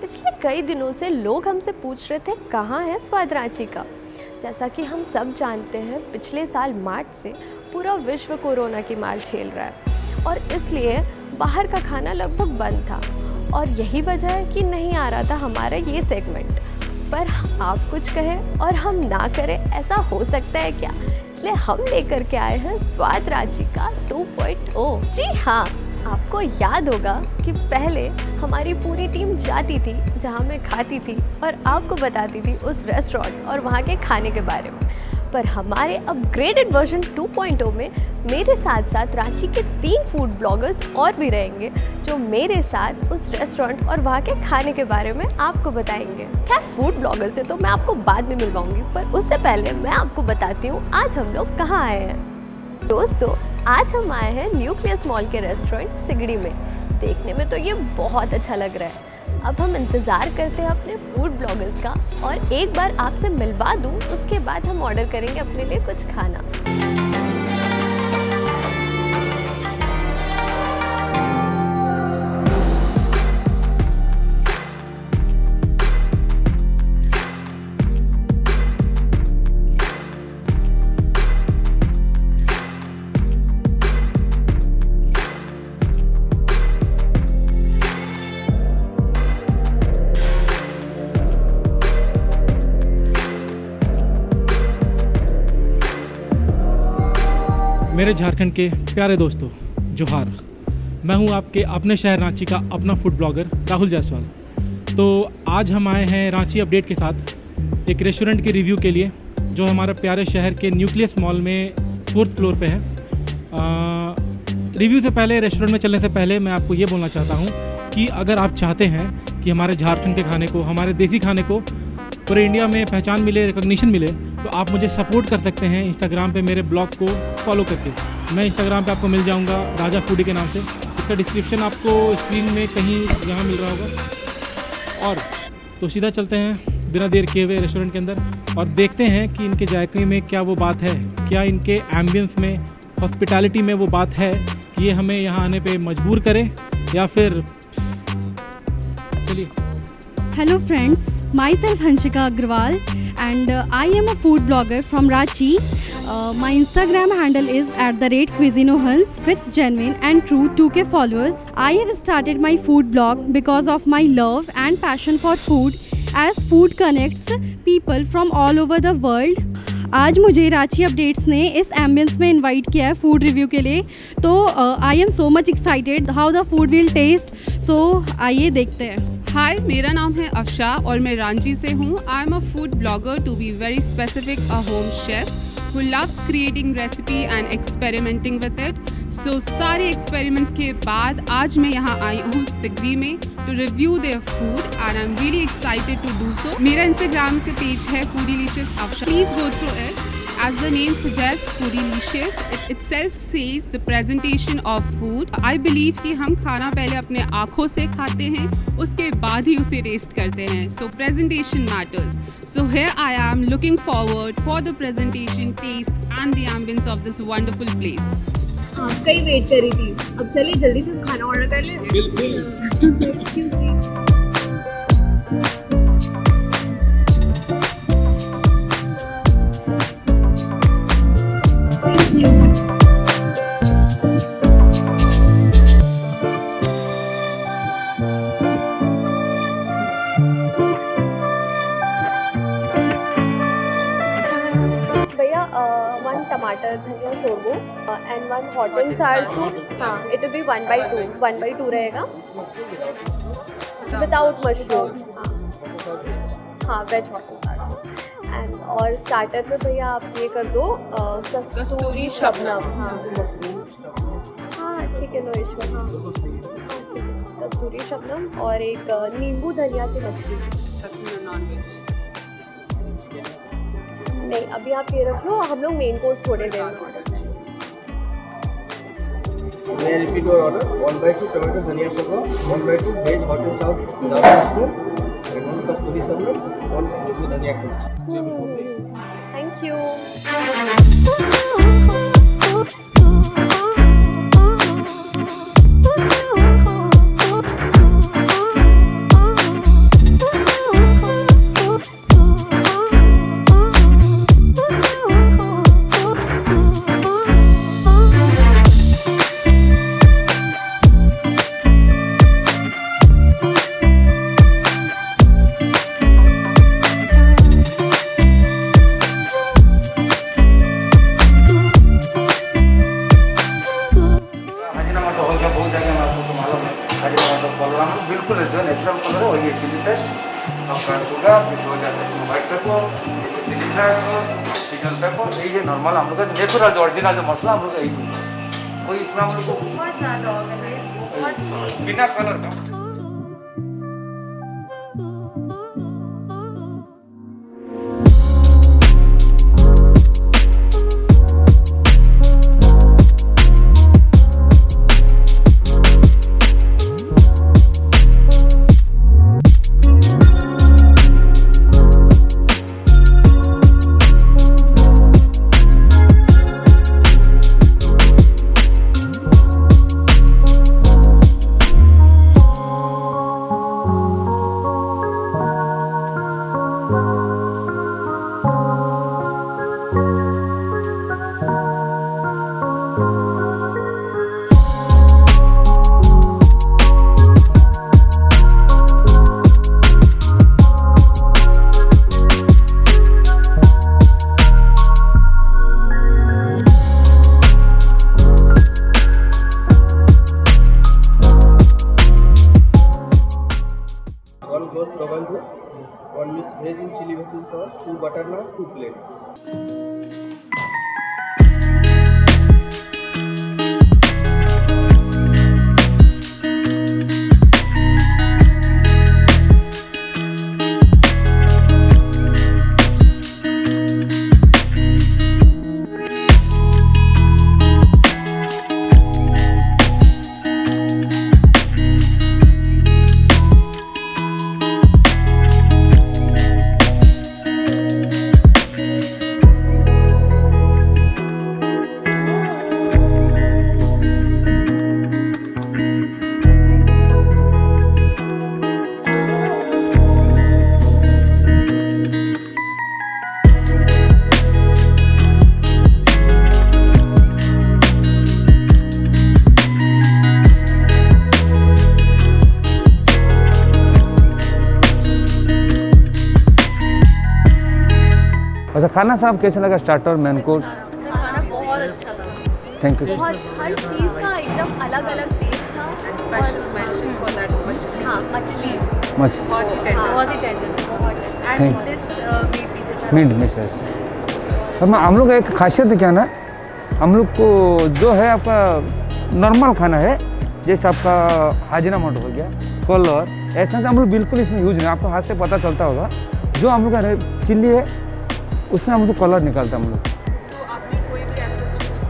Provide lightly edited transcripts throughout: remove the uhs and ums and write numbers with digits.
पिछले कई दिनों से लोग हमसे पूछ रहे थे कहाँ है स्वाद रांची का। जैसा कि हम सब जानते हैं, पिछले साल मार्च से पूरा विश्व कोरोना की मार झेल रहा है और इसलिए बाहर का खाना लगभग बंद था और यही वजह है कि नहीं आ रहा था हमारा ये सेगमेंट। पर आप कुछ कहें और हम ना करें, ऐसा हो सकता है क्या? इसलिए हम लेकर के आए हैं स्वाद रांची का 2.0। जी हाँ, आपको याद होगा कि पहले हमारी पूरी टीम जाती थी जहाँ मैं खाती थी और आपको बताती थी उस रेस्टोरेंट और वहाँ के खाने के बारे में। पर हमारे अपग्रेडेड वर्जन 2.0 में मेरे साथ साथ रांची के 3 फूड ब्लॉगर्स और भी रहेंगे जो मेरे साथ उस रेस्टोरेंट और वहाँ के खाने के बारे में आपको बताएंगे। खैर, फूड ब्लॉगर से तो मैं आपको बाद में मिलवाऊंगी, पर उससे पहले मैं आपको बताती हूँ आज हम लोग कहाँ आए हैं। दोस्तों, आज हम आए हैं न्यूक्लियस मॉल के रेस्टोरेंट सिगड़ी में। देखने में तो ये बहुत अच्छा लग रहा है। अब हम इंतज़ार करते हैं अपने फूड ब्लॉगर्स का और एक बार आपसे मिलवा दूँ, उसके बाद हम ऑर्डर करेंगे अपने लिए कुछ खाना। मेरे झारखंड के प्यारे दोस्तों, जोहार। मैं हूं आपके अपने शहर रांची का अपना फूड ब्लॉगर राहुल जायसवाल। तो आज हम आए हैं रांची अपडेट के साथ एक रेस्टोरेंट के रिव्यू के लिए जो हमारे प्यारे शहर के न्यूक्लियस मॉल में 4th फ्लोर पे है। रिव्यू से पहले, रेस्टोरेंट में चलने से पहले मैं आपको ये बोलना चाहता हूँ कि अगर आप चाहते हैं कि हमारे झारखंड के खाने को, हमारे देसी खाने को पूरे इंडिया में पहचान मिले, रिकॉग्निशन मिले, तो आप मुझे सपोर्ट कर सकते हैं इंस्टाग्राम पे मेरे ब्लॉग को फॉलो करके। मैं इंस्टाग्राम पे आपको मिल जाऊंगा राजा फूडी के नाम से। इसका डिस्क्रिप्शन आपको स्क्रीन में कहीं यहाँ मिल रहा होगा। और तो सीधा चलते हैं बिना देर किए हुए रेस्टोरेंट के अंदर और देखते हैं कि इनके जायके में क्या वो बात है, क्या इनके एम्बियंस में, हॉस्पिटैलिटी में वो बात है कि ये हमें यहाँ आने पर मजबूर करे या फिर। चलिए। Hello friends, myself Hanshika Agrawal and I am a food blogger from Ranchi. My Instagram handle is @cuisinohans with genuine and true 2K followers. I have started my food blog because of my love and passion for food, as food connects people from all over the world. आज मुझे Ranchi updates ने इस ambience में invite किया है food review के लिए, तो I am so much excited how the food will taste. So आइए देखते हैं। हाय, मेरा नाम है अफशा और मैं रांची से हूँ। I am a food blogger, to be very specific a home chef who loves creating recipe and experimenting with it. So सारे experiments के बाद आज मैं यहाँ आई हूँ सिगड़ी में to review their food and I'm really excited to do so. मेरा Instagram पे पेज है foodylicious afsha. Please go through it. As the name suggests, foodylicious, it itself says the presentation of food. I believe कि हम खाना पहले अपने आँखों से खाते हैं, उसके बाद ही उसे टेस्ट करते हैं. So presentation matters. So here I am looking forward for the presentation, taste and the ambience of this wonderful place. आपका ही वेट कर रही थी। अब चलिए जल्दी से खाना ऑर्डर कर लें। बिल्कुल। One tomato धनिया शोरबो and 1 hot and sour soup. हाँ, it will be 1/2. 1/2 रहेगा without mushroom. हाँ, veg hot and sour soup. And और स्टार्टर में भैया आप ये कर दो कस्तूरी शबनम। हाँ ठीक है, नो इशू। हाँ ठीक है, कस्तूरी शबनम और एक नींबू धनिया की मछली। नहीं, अभी आप ये रख लो, हम लोग मेन कोर्स थोड़े देर में ऑर्डर करेंगे। May I repeat your order? 1/2 tomato dhania shorba, 1/2 veg hot and sour without mushroom, and 1 kasturi sabnam, 1 नींबू धनिया की। Thank you. जो नेचुरल कलर है वही चिली पेस्ट, आपका शुगर, इस वजह से व्हाइट पेपर, जैसे चिली फ्लेक्स, चिकन पेपर, यही है नॉर्मल हम लोग का नेचुरल जो ओरिजिनल जो मसाला हम लोग का यही कोई इसमें हम लोग को बिना कलर का। One ghost Rogan juice, one mixed veg in chili basil sauce, 2 butter naan, 2 plain. अच्छा खाना साहब कैसे लगा, स्टार्टर मेन कोर्स? खाना बहुत अच्छा था, थैंक यू। बहुत हर चीज़ का एकदम अलग अलग टेस्ट था। हाँ मछली मछली बहुत ही tender Thank and this meat misses. तो हम लोग का एक खासियत है क्या ना, हम लोग को जो है आपका नॉर्मल खाना है, जैसे आपका हाजिनामोटो हो गया, कलर, ऐसा हम लोग बिल्कुल इसमें यूज नहीं, आपको हाथ से पता चलता होगा। जो हम लोग का चिल्ली है उसमें हम लोग कलर निकालता है हम लोग।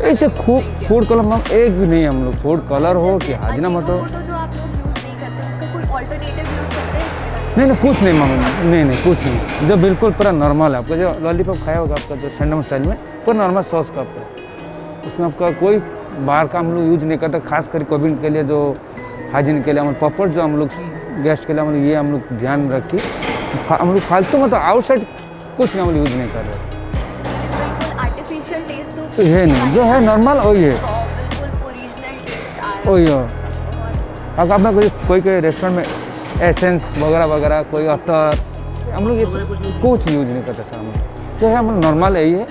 ऐसे फूड कलर हम एक भी नहीं है हम लोग, फूड कलर हो कि हाजिनामोटो। जो आप लोग यूज़ नहीं करते उसका कोई ऑल्टरनेटिव यूज़ करते हैं इसमें? नहीं कुछ नहीं मामला, नहीं कुछ नहीं, जो बिल्कुल पूरा नॉर्मल है। आपका जो लॉलीपॉप खाया होगा आपका जो सैंडम स्टाइल में, पूरा नॉर्मल सॉस का आपका, उसमें आपका कोई बाहर का हम लोग यूज नहीं करते। खास कर कोविड के लिए जो हाइजीन के लिए हम पॉपर जो हम लोग गेस्ट के लिए हम लोग ये हम लोग ध्यान रखिए, हम लोग फालतू मतलब आउटसाइड कुछ नहीं हम लोग यूज नहीं कर रहे। बिल्कुल आर्टिफिशियल टेस्ट तो ये नहीं, जो है नॉर्मल वही है, बिल्कुल ओरिजिनल टेस्ट आ रहा वही है। है। अब आपने कोई रेस्टोरेंट में एसेंस वगैरह कोई अतर, हम लोग ये कुछ यूज नहीं करते सर। हम लोग जो है हम लोग नॉर्मल यही है,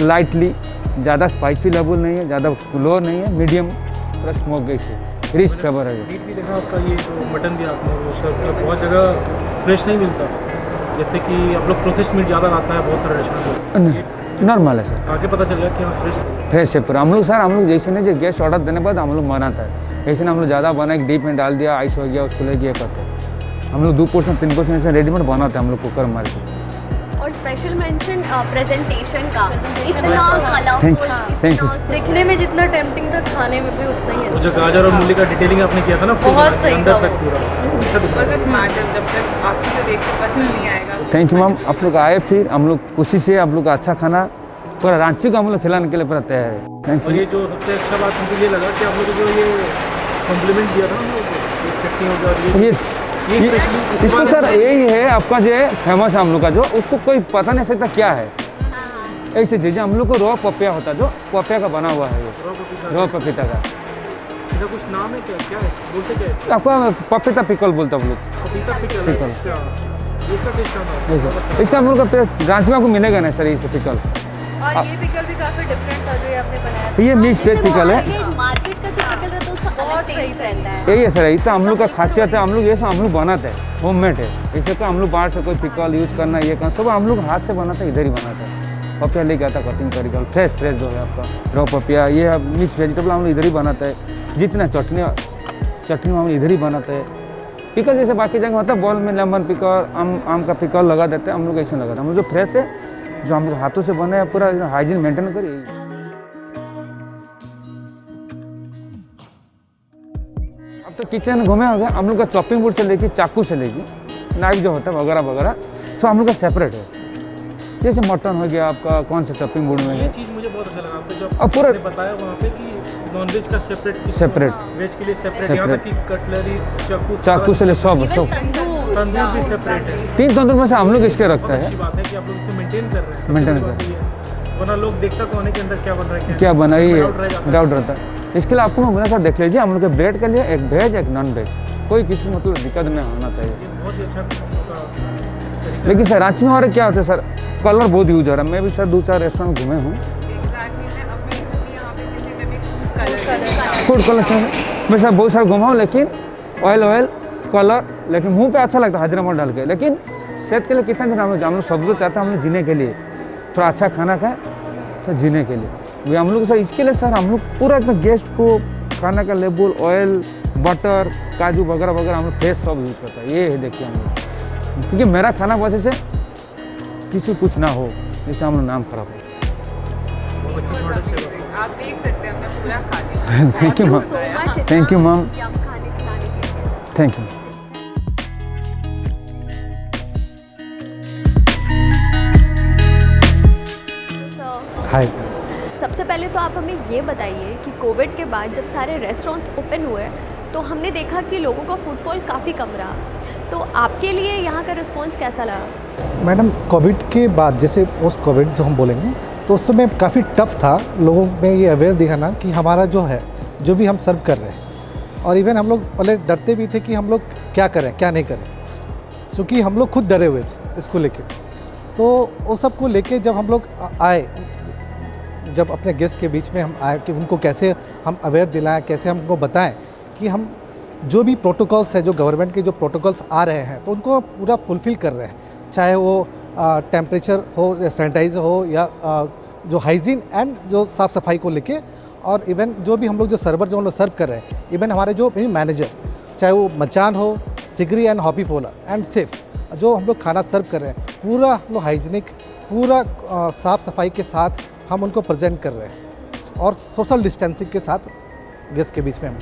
लाइटली, ज़्यादा स्पाइसी लेवल नहीं है, ज़्यादा लो नहीं है, मीडियम प्लस स्मोक जैसे रिच फ्लेवर है। मीट भी देखा आपका, ये जो मटन भी आपने वो सर्व किया, बहुत जगह फ्रेश नहीं मिलता, जैसे कि आप लोग प्रोसेस्ड मीट ज़्यादा आता है बहुत सारे रेस्टोरेंट। नॉर्मल है सर, आगे पता चल गया कि हाँ फ्रेश है पूरा। हम लोग सर हम लोग जैसे नहीं, जो गेस्ट ऑर्डर देने के बाद हम लोग बनाता है, ऐसे ना हम लोग ज़्यादा बना एक डीप में डाल दिया, आइस हो गया, उसको लेके ये करते हैं। हम लोग 2 पोर्शन 3 पोर्शन ऐसे रेडीमेड बनाते हैं हम लोग कुकर मार के। और स्पेशल मेंशन प्रेजेंटेशन का, इतना थैंक कलरफुल, यू। दिखने में जितना टेम्पटिंग था खाने में भी उतना ही वो अच्छा। जो गाजर और मूली का डिटेलिंग आपने किया था ना, बहुत सही अंदर था तक पूरा अच्छा दिख रहा है। जब तक आँखों से देख के पसंद नहीं आएगा। थैंक यू मैम, आप लोग आए, फिर हम लोग खुशी से आप लोग का अच्छा खाना पूरा रांची को हम लोग खिलाने के लिए पूरा तैयार है। थैंक और यू। ये जो सबसे अच्छा बात हमको ये लगा कि आप लोगों को जो ये कॉम्प्लीमेंट दिया था हम लोग को, ये चटनी हो गया और ये इसको सर यही है आपका जो है फेमस है हम लोग का, जो उसको कोई पता नहीं सकता क्या है। ऐसी चीज़ें हम लोग को रॉ पपिया होता है, जो पपिया का बना हुआ है, ये रॉ पपीता का। इसका कुछ नाम है क्या, क्या है बोलते क्या है? आपका पपीता पिकल बोलते हैं हम लोग। पपीता पिकल। पिकल। अच्छा, इसका टेस्ट आता है। ऐसा इसका हम लोग का रांची में आपको मिलेगा ना सर, ये पिकल। और ये पिकल भी काफी डिफरेंट था जो ये आपने बनाया था। ये मिक्स वेज पिकल है। मार्केट का जो पिकल रहता है उसका बहुत सही रहता है। यही है सर, यही तो हम लोग का खासियत है। हम लोग ये सब हम लोग बनाते हैं, होममेड है। ऐसे तो हम लोग बाहर से कोई पिकल यूज करना ये करना सब हम लोग हाथ से बनाते हैं, इधर ही बनाते हैं। पपिया लेके आता कटिंग करके फ्रेश जो है आपका रॉ पपिया, ये मिक्स वेजिटेबल हम लोग इधर ही बनाते हैं। जितना चटनी हम लोग इधर ही बनाते हैं। पिकल जैसे बाकी जगह होता है बॉल में लेमन पिकल, आम का पिकल लगा देते हैं, हम लोग ऐसे लगाते हैं। हम लोग जो फ्रेश है, जो हम लोग हाथों से बने हैं, पूरा हाइजीन मेंटेन करिए। अब तो किचन घूमे हो गया, हम लोग का चॉपिंग बोर्ड से लेके चाकू से लेके नाइफ जो होता है वगैरह वगैरह सब हम लोग का सेपरेट है। जैसे मटन हो गया आपका, कौन सा चॉपिंग बोर्ड में ये है। चीज़ मुझे बहुत अच्छा लगा आपने जो अब पूरा आपने बताया वहाँ पे कि नॉनवेज का सेपरेट वेज के लिए सेपरेट, यहाँ तक कि कटलरी चाकू से ले सब तंदूर भी सेपरेट है। 3 तंदूर में से हम लोग इसके रखते बहुत अच्छी हैं। बात है कि आप लोग इसको मेंटेन कर रहे हैं। Maintain सबसे बड़ी बात ये है। वरना लोग देखता कौन है के अंदर क्या बन रहा है क्या बना ही डाउट रह जाता है। डाउट रहता है। इसके लिए आपको मैं बोला था, देख लीजिए हम लोग के ब्रेड के लिए एक वेज एक नॉन वेज, कोई किसी को मतलब दिक्कत नहीं होना चाहिए। ये बहुत ही अच्छा तरीका लेकिन सर रांची में और क्या होता है सर, कलर बहुत यूज हो रहा है। मैं भी सर 2-4 रेस्टोरेंट घूमे हूँ, फूड कलर सर मैं सर बहुत सारा घूमा हूँ, लेकिन ऑयल कलर, लेकिन मुंह पे अच्छा लगता है हजरा डाल के। लेकिन सेहत के लिए कितना दिन हम लोग सब लोग चाहते हैं हम लोग जीने के लिए, थोड़ा अच्छा खाना खाएं तो जीने के लिए वे हम लोग सर। इसके लिए सर हम लोग पूरा एकदम गेस्ट को खाना का लेबल, ऑयल, बटर, काजू वगैरह वगैरह हम लोग फ्रेश सब यूज़ करते हैं। ये है देखिए हम लोग, क्योंकि मेरा खाना वजह से किसी को कुछ ना हो, जैसे हम लोग नाम खराब हो। बहुत अच्छी प्रोडक्ट है। आप देख सकते हैं हमने पूरा खा लिया। Thank you ma'am, thank you ma'am, खाने खिलाने के लिए। Thank you. हाय। सबसे पहले तो आप हमें ये बताइए कि कोविड के बाद जब सारे रेस्टोरेंट्स ओपन हुए तो हमने देखा कि लोगों का फुटफॉल काफ़ी कम रहा, तो आपके लिए यहाँ का रिस्पॉन्स कैसा लगा? मैडम, कोविड के बाद जैसे पोस्ट कोविड जो हम बोलेंगे, तो उस समय काफ़ी टफ था लोगों में ये अवेयर दिखाना कि हमारा जो है, जो भी हम सर्व कर रहे हैं, और इवन हम लोग पहले डरते भी थे कि हम लोग क्या करें क्या नहीं करें, क्योंकि हम लोग खुद डरे हुए थे इसको लेके। तो उस सब को लेके जब हम लोग आए, जब अपने गेस्ट के बीच में हम आए कि उनको कैसे हम अवेयर दिलाएं, कैसे हम उनको बताएं कि हम जो भी प्रोटोकॉल्स है, जो गवर्नमेंट के जो प्रोटोकॉल्स आ रहे हैं, तो उनको पूरा फुलफ़िल कर रहे हैं, चाहे वो टेम्परेचर हो या सैनिटाइज़र हो या जो हाइजीन एंड जो साफ़ सफाई को लेके, और इवन जो भी हम लोग जो सर्वर जो हम लोग सर्व कर रहे हैं, इवन हमारे जो मैनेजर, चाहे वो मचान हो, सिगरी एंड हॉबी पोला एंड सेफ, जो हम लोग खाना सर्व कर रहे हैं, पूरा हम लोग हाइजीनिक, पूरा साफ़ सफाई के साथ हम उनको प्रेजेंट कर रहे हैं, और सोशल डिस्टेंसिंग के साथ गेस्ट के बीच में हम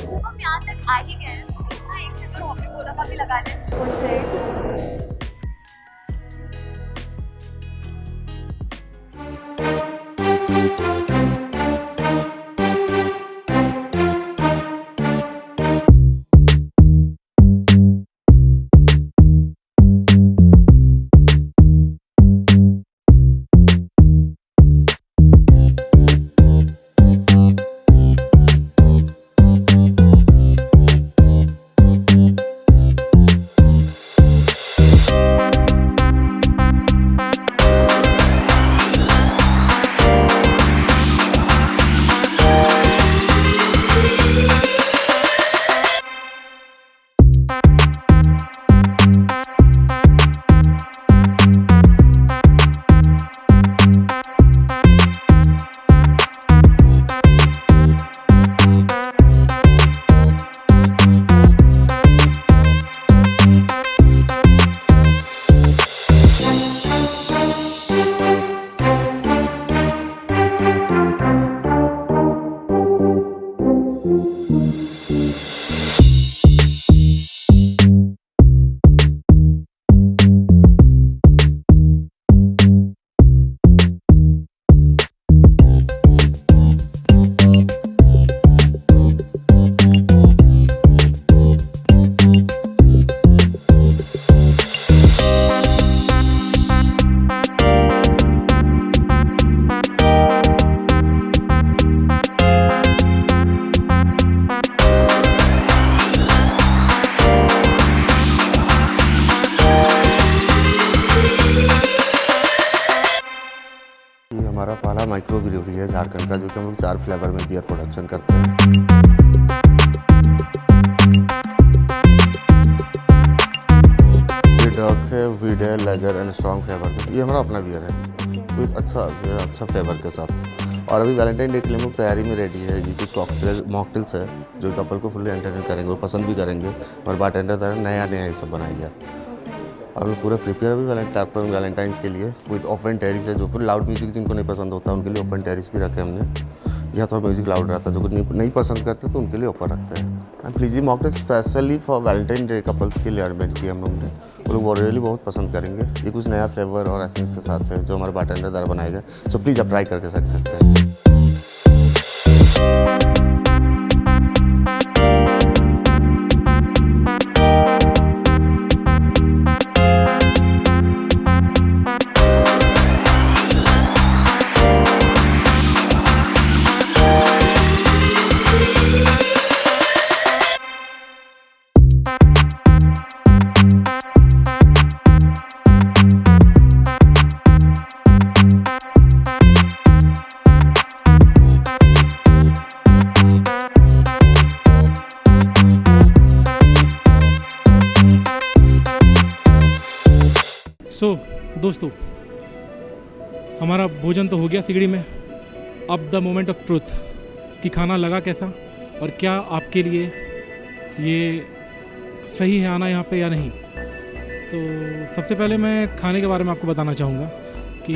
जब हम यहाँ तक आ ही गए हैं तो क्यों ना एक चक्कर हॉबी पोला का भी लगा लें उनसे। जीरो ब्रूअरी है झारखंड का, जो कि हम लोग 4 फ्लेवर में बियर प्रोडक्शन करते हैं। ये डॉक है, वीड है, लेगर एंड स्ट्रॉन्ग फ्लेवर। ये हमारा अपना बियर है विद अच्छा फ्लेवर के साथ। और अभी वैलेंटाइन डे के लिए हम लोग तैयारी में रेडी है। ये कुछ कॉकटेल मॉकटेल्स है जो कपल को फुल्ली एंटरटेन करेंगे और पसंद भी करेंगे, और बारटेंडर द्वारा नया ये सब बनाएंगे। और हम लोग पूरा प्रिपेयर अभी वैलेंटाइंस के लिए विद ओपन टेरिस है, जो कि लाउड म्यूजिक जिनको नहीं पसंद होता उनके लिए ओपन टेरिस भी रखे हमने। यहाँ थोड़ा म्यूजिक लाउड रहता है, जो नहीं पसंद करते तो उनके लिए ऊपर रखते हैं। एंड प्लीज़ ये mocktail specially for Valentine day couples के लिए अरेंज किया हम लोग ने। वो लोग रियली बहुत पसंद करेंगे। ये कुछ नया फ्लेवर और एसेंस के साथ है जो हमारे बारटेंडर द्वारा बनाया गया। सो प्लीज़ आप ट्राई करके सकते हैं। दोस्तों, हमारा भोजन तो हो गया सिगड़ी में। अब द मोमेंट ऑफ ट्रूथ कि खाना लगा कैसा और क्या आपके लिए ये सही है आना यहाँ पे या नहीं। तो सबसे पहले मैं खाने के बारे में आपको बताना चाहूँगा कि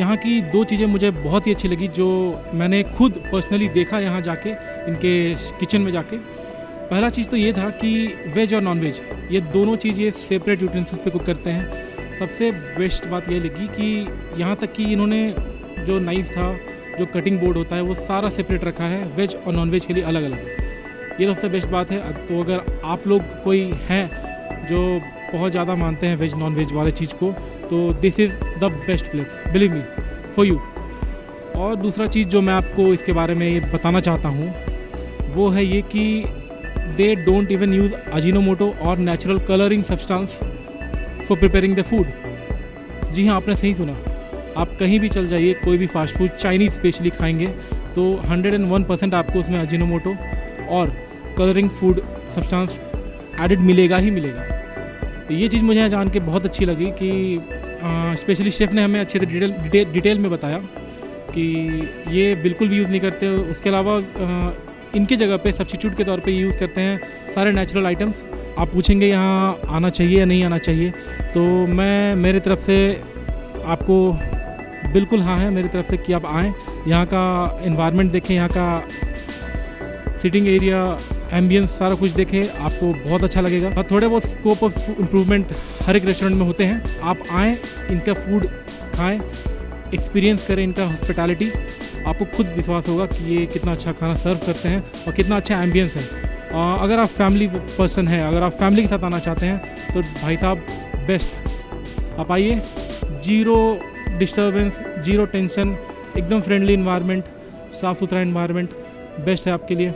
यहाँ की 2 चीज़ें मुझे बहुत ही अच्छी लगी, जो मैंने खुद पर्सनली देखा यहाँ जाके, इनके किचन में जाके। पहला चीज़ तो ये था कि वेज और नॉन वेज ये दोनों चीज़ ये सेपरेट यूटेंसिल्स पे कुक करते हैं। सबसे बेस्ट बात ये लगी कि यहाँ तक कि इन्होंने जो नाइफ था, जो कटिंग बोर्ड होता है, वो सारा सेपरेट रखा है वेज और नॉन वेज के लिए अलग अलग। ये सबसे बेस्ट बात है। तो अगर आप लोग कोई हैं जो बहुत ज़्यादा मानते हैं वेज नॉन वेज वाले चीज़ को, तो this is the best place, believe me, for you. और दूसरा चीज़ जो मैं आपको इसके बारे में ये बताना चाहता हूँ वो है ये कि they don't even use Ajinomoto और natural colouring substance for preparing the food. जी हाँ, आपने सही सुना। आप कहीं भी चल जाइए, कोई भी फास्ट फूड चाइनीज़ स्पेशली खाएंगे तो 101% आपको उसमें अजीनोमोटो और कलरिंग फूड सब्सटेंस एडिड मिलेगा ही मिलेगा। तो ये चीज़ मुझे यहाँ जान के बहुत अच्छी लगी कि स्पेशली शेफ़ ने हमें अच्छे से डिटेल में बताया कि ये बिल्कुल भी यूज़ नहीं करते। उसके अलावा इनके जगह पे सब्स्टिट्यूट के तौर पे यूज़ करते हैं सारे नेचुरल आइटम्स। आप पूछेंगे यहाँ आना चाहिए या नहीं आना चाहिए, तो मैं मेरी तरफ से आपको बिल्कुल हाँ है मेरी तरफ से कि आप आएँ, यहाँ का एनवायरनमेंट देखें, यहाँ का सिटिंग एरिया, एम्बियंस, सारा कुछ देखें, आपको बहुत अच्छा लगेगा। और थोड़े बहुत स्कोप ऑफ इम्प्रूवमेंट हर एक रेस्टोरेंट में होते हैं। आप आएँ, इनका फूड खाएँ, एक्सपीरियंस करें इनका हॉस्पिटैलिटी। आपको खुद विश्वास होगा कि ये कितना अच्छा खाना सर्व करते हैं और कितना अच्छा एम्बियंस है। अगर आप फैमिली पर्सन हैं, अगर आप फैमिली के साथ आना चाहते हैं तो भाई साहब बेस्ट, आप आइए। जीरो डिस्टर्बेंस, जीरो टेंशन, एकदम फ्रेंडली इन्वायरमेंट, साफ़ सुथरा इन्वायरमेंट बेस्ट है आपके लिए।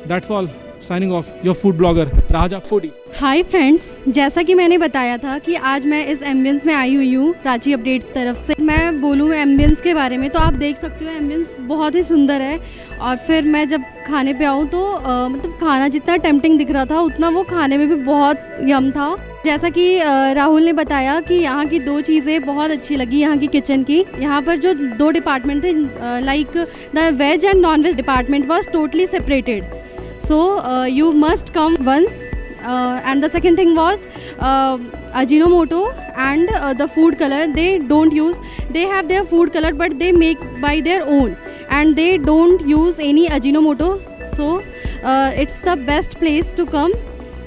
That's all, signing off, your food blogger Raja foodie. Hi friends, जैसा कि मैंने बताया था कि आज मैं इस एम्बियंस में आई हुई हूँ रांची अपडेट्स तरफ से। मैं बोलूँ एम्बियंस के बारे में तो आप देख सकते हो एम्बियंस बहुत ही सुंदर है। और फिर मैं जब खाने पे आऊँ तो मतलब खाना जितना टेम्पटिंग दिख रहा था उतना वो खाने में भी बहुत यम था। जैसा कि राहुल ने बताया कि यहाँ की 2 चीज़ें बहुत अच्छी लगी यहाँ की किचन की। यहाँ पर जो 2 डिपार्टमेंट थे, like the veg and non veg department was totally separated, so you must come once. And the second thing was Ajinomoto and the food color they don't use. They have their food color but they make by their own and they don't use any Ajinomoto. So it's the best place to come.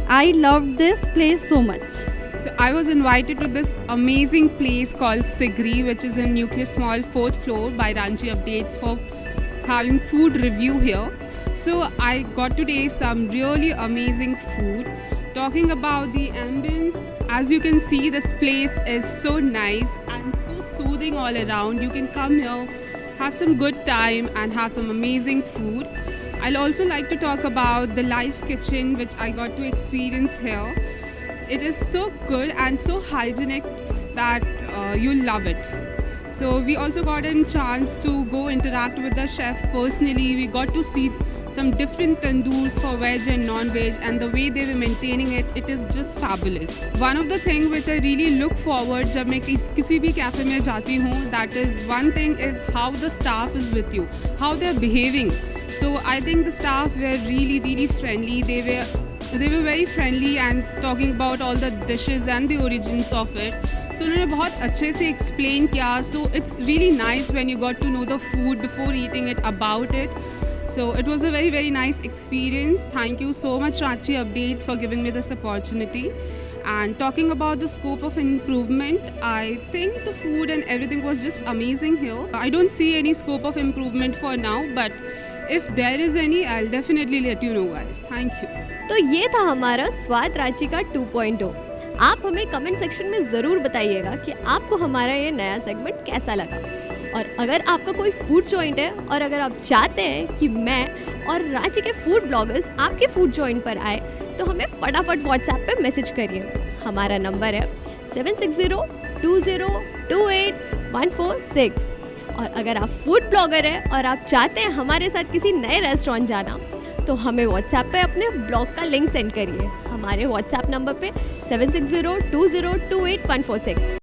I loved this place so much. So I was invited to this amazing place called Sigri, which is in Nucleus Mall, 4th floor by Ranchi Updates, for having food review here. So I got to taste some really amazing food. Talking about the ambience, as you can see, this place is so nice and so soothing all around. You can come here, have some good time and have some amazing food. I'll also like to talk about the live kitchen which I got to experience here. It is so good and so hygienic that you'll love it. So we also got a chance to go interact with the chef personally. We got to see some different tandoors for veg and non-veg, and the way they were maintaining it, it is just fabulous. One of the things which I really look forward जब मैं किसी भी cafe में जाती हूँ, that is one thing is how the staff is with you, how they are behaving. So I think the staff were really friendly. They were very friendly and talking about all the dishes and the origins of it. So उन्होंने बहुत अच्छे से explain किया. So it's really nice when you got to know the food before eating it, about it. So it was a very nice experience. Thank you so much, Ranchi Updates, for giving me this opportunity. And talking about the scope of improvement, I think the food and everything was just amazing here. I don't see any scope of improvement for now, but if there is any, I'll definitely let you know, guys. Thank you. तो ये था हमारा स्वाद रांची का 2.0। आप हमें comment section में ज़रूर बताइएगा कि आपको हमारा ये नया सेगमेंट कैसा लगा। और अगर आपका कोई फूड जॉइंट है और अगर आप चाहते हैं कि मैं और रांची के फूड ब्लॉगर्स आपके फूड जॉइंट पर आए, तो हमें फटाफट व्हाट्सएप पे मैसेज करिए। हमारा नंबर है 7602028146। और अगर आप फूड ब्लॉगर हैं और आप चाहते हैं हमारे साथ किसी नए रेस्टोरेंट जाना, तो हमें व्हाट्सएप पे अपने ब्लॉग का लिंक सेंड करिए। हमारे व्हाट्सएप नंबर पे 7602028146।